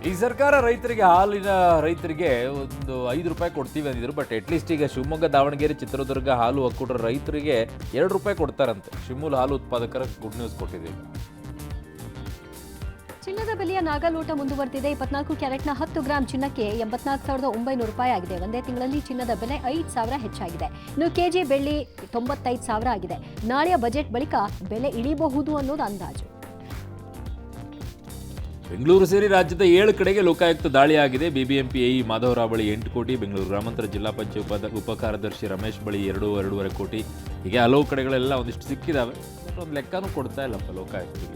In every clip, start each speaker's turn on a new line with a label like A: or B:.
A: ಈ ಸರ್ಕಾರ ರೈತರಿಗೆ ಒಂದು 5 ರೂಪಾಯಿ ಕೊಡ್ತೀವಿ ಅಂದಿದ್ರು. ಬಟ್ ಅಟ್ಲೀಸ್ಟ್ ಈಗ ಶಿವಮೊಗ್ಗ, ದಾವಣಗೆರೆ, ಚಿತ್ರದುರ್ಗ ಹಾಲು ಒಕ್ಕೂಟರ ರೈತರಿಗೆ 2 ರೂಪಾಯಿ ಕೊಡ್ತಾರಂತೆ. ಶಿಮೂಲ್ ಹಾಲು ಉತ್ಪಾದಕರ ಗುಡ್ ನ್ಯೂಸ್ ಕೊಟ್ಟಿದ್ದೀವಿ.
B: ಚಿನ್ನದ ಬೆಲೆಯ ನಾಗಲೋಟ ಮುಂದುವರೆದಿದೆ. 24 ಕ್ಯಾರೆಟ್ನ 10 ಗ್ರಾಂ ಚಿನ್ನಕ್ಕೆ 84,900 ರೂಪಾಯಿ ಆಗಿದೆ. ಒಂದೇ ತಿಂಗಳಲ್ಲಿ ಚಿನ್ನದ ಬೆಲೆ 5,000 ಹೆಚ್ಚಾಗಿದೆ. ಇನ್ನು ಕೆಜಿ ಬೆಳ್ಳಿ 95,000 ಆಗಿದೆ. ನಾಳೆಯ ಬಜೆಟ್ ಬಳಿಕ ಬೆಲೆ ಇಳಿಯಬಹುದು ಅನ್ನೋದು ಅಂದಾಜು.
A: ಬೆಂಗಳೂರು ಸೇರಿ ರಾಜ್ಯದ 7 ಕಡೆಗೆ ಲೋಕಾಯುಕ್ತ ದಾಳಿಯಾಗಿದೆ. ಬಿಬಿಎಂಪಿ ಎಇ ಮಾಧವರಾವ್ ಬಳಿ 8 ಕೋಟಿ, ಬೆಂಗಳೂರು ಗ್ರಾಮಾಂತರ ಜಿಲ್ಲಾ ಪಂಚಾಯತ್ ಉಪಕಾರ್ಯದರ್ಶಿ ರಮೇಶ್ ಬಳಿ 2.5 ಕೋಟಿ, ಹೀಗೆ ಹಲವು ಕಡೆಗಳೆಲ್ಲ ಒಂದಿಷ್ಟು ಸಿಕ್ಕಿದಾವೆ. ಒಂದು ಲೆಕ್ಕನೂ ಕೊಡ್ತಾ ಇಲ್ಲಪ್ಪ ಲೋಕಾಯುಕ್ತರಿಗೆ.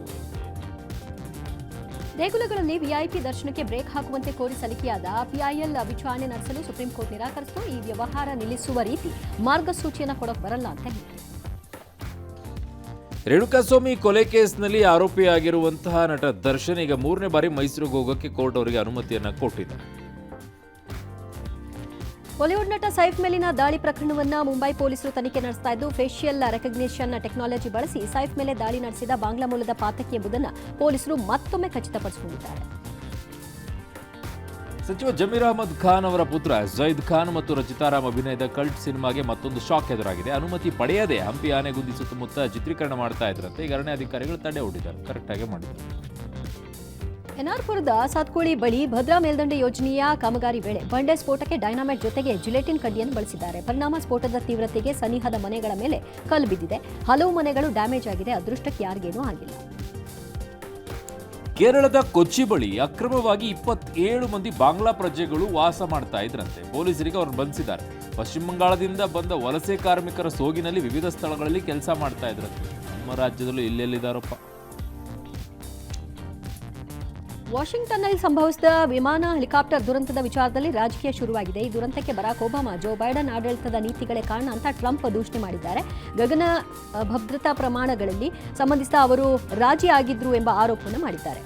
B: ದೇಗುಲಗಳಲ್ಲಿ ವಿಐಪಿ ದರ್ಶನಕ್ಕೆ ಬ್ರೇಕ್ ಹಾಕುವಂತೆ ಕೋರಿ ಸಲ್ಲಿಕೆಯಾದ ಪಿಐಎಲ್ ವಿಚಾರಣೆ ನಡೆಸಲು ಸುಪ್ರೀಂ ಕೋರ್ಟ್ ನಿರಾಕರಿಸಿತು. ಈ ವ್ಯವಹಾರ ನಿಲ್ಲಿಸುವ ರೀತಿ ಮಾರ್ಗಸೂಚಿಯನ್ನು ಕೊಡೋಕೆ ಬರಲ್ಲ ಅಂತ ಹೇಳಿದೆ.
A: ರೇಣುಕಾಸ್ವಾಮಿ ಕೊಲೆ ಕೇಸ್ನಲ್ಲಿ ಆರೋಪಿಯಾಗಿರುವಂತಹ ನಟ ದರ್ಶನ್ ಈಗ 3ನೇ ಬಾರಿ ಮೈಸೂರಿಗೆ ಹೋಗೋಕೆ ಕೋರ್ಟ್ ಅವರಿಗೆ ಅನುಮತಿಯನ್ನ ಕೊಟ್ಟಿದೆ.
B: ಬಾಲಿವುಡ್ ನಟ ಸೈಫ್ ಮೇಲಿನ ದಾಳಿ ಪ್ರಕರಣವನ್ನ ಮುಂಬೈ ಪೊಲೀಸರು ತನಿಖೆ ನಡೆಸ್ತಾ ಇದ್ದು, ಫೇಶಿಯಲ್ ರೆಕಗ್ನಿಷನ್ ಟೆಕ್ನಾಲಜಿ ಬಳಸಿ ಸೈಫ್ ಮೇಲೆ ದಾಳಿ ನಡೆಸಿದ ಬಾಂಗ್ಲಾ ಮೂಲದ ಪಾತಕಿ ಎಂಬುದನ್ನು ಪೊಲೀಸರು ಮತ್ತೊಮ್ಮೆ ಖಚಿತಪಡಿಸಿಕೊಂಡಿದ್ದಾರೆ.
A: ಸಚಿವ ಜಮೀರ್ ಅಹಮದ್ ಖಾನ್ ಅವರ ಪುತ್ರ ಜೈದ್ ಖಾನ್ ಮತ್ತು ರಚಿತಾರಾಮ್ ಅಭಿನಯದ ಕಲ್ಟ್ ಸಿನಿಮಾಗೆ ಮತ್ತೊಂದು ಶಾಕ್ ಎದುರಾಗಿದೆ. ಅನುಮತಿ ಪಡೆಯದೆ ಹಂಪಿ ಆನೆಗುಂದಿ ಸುತ್ತಮುತ್ತ ಚಿತ್ರೀಕರಣ ಮಾಡ್ತಾ ಇದ್ರಂತೆ. ಈಗ ಅರಣ್ಯ ಅಧಿಕಾರಿಗಳು ತಡೆ ಹೊಡಿದ್ದಾರೆ, ಕರೆಕ್ಟ್ ಆಗಿ ಮಾಡಿದ್ದಾರೆ.
B: ಎನ್ಆರ್ಪುರದ ಸಾತ್ಕೋಳಿ ಬಳಿ ಭದ್ರಾ ಮೇಲ್ದಂಡೆ ಯೋಜನೆಯ ಕಾಮಗಾರಿ ವೇಳೆ ಬಂಡೆ ಸ್ಫೋಟಕ್ಕೆ ಡೈನಾಮೈಟ್ ಜೊತೆಗೆ ಜಿಲೆಟಿನ್ ಕಡ್ಡಿಯನ್ನು ಬಳಸಿದ್ದಾರೆ. ಪರಿಣಾಮ ಸ್ಫೋಟದ ತೀವ್ರತೆಗೆ ಸನಿಹದ ಮನೆಗಳ ಮೇಲೆ ಕಲ್ಲು ಬಿದ್ದಿದೆ. ಹಲವು ಮನೆಗಳು ಡ್ಯಾಮೇಜ್ ಆಗಿದೆ. ಅದೃಷ್ಟಕ್ಕೆ ಯಾರಿಗೇನೂ ಆಗಿಲ್ಲ.
A: ಕೇರಳದ ಕೊಚ್ಚಿ ಬಳಿ ಅಕ್ರಮವಾಗಿ 27 ಮಂದಿ ಬಾಂಗ್ಲಾ ಪ್ರಜೆಗಳು ವಾಸ ಮಾಡ್ತಾ ಇದ್ರಂತೆ. ಪೊಲೀಸರಿಗೆ ಅವ್ರನ್ನ ಬಂಧಿಸಿದ್ದಾರೆ. ಪಶ್ಚಿಮ ಬಂಗಾಳದಿಂದ ಬಂದ ವಲಸೆ ಕಾರ್ಮಿಕರ ಸೋಗಿನಲ್ಲಿ ವಿವಿಧ ಸ್ಥಳಗಳಲ್ಲಿ ಕೆಲಸ ಮಾಡ್ತಾ ಇದ್ರಂತೆ. ನಮ್ಮ ರಾಜ್ಯದಲ್ಲೂ ಎಲ್ಲೆಲ್ಲಿದ್ದಾರಪ್ಪ.
B: ವಾಷಿಂಗ್ಟನ್ನಲ್ಲಿ ಸಂಭವಿಸಿದ ವಿಮಾನ ಹೆಲಿಕಾಪ್ಟರ್ ದುರಂತದ ವಿಚಾರದಲ್ಲಿ ರಾಜಕೀಯ ಶುರುವಾಗಿದೆ. ಈ ದುರಂತಕ್ಕೆ ಬರಾಕ್ ಒಬಾಮಾ, ಜೋ ಬೈಡನ್ ಆಡಳಿತದ ನೀತಿಗಳೇ ಕಾರಣ ಅಂತ ಟ್ರಂಪ್ ದೂಷಣೆ ಮಾಡಿದ್ದಾರೆ. ಗಗನ ಭದ್ರತಾ ಪ್ರಮಾಣಗಳಲ್ಲಿ ಸಂಬಂಧಿಸಿದ ಅವರು ರಾಜಿ ಆಗಿದ್ರು ಎಂಬ ಆರೋಪವನ್ನು ಮಾಡಿದ್ದಾರೆ.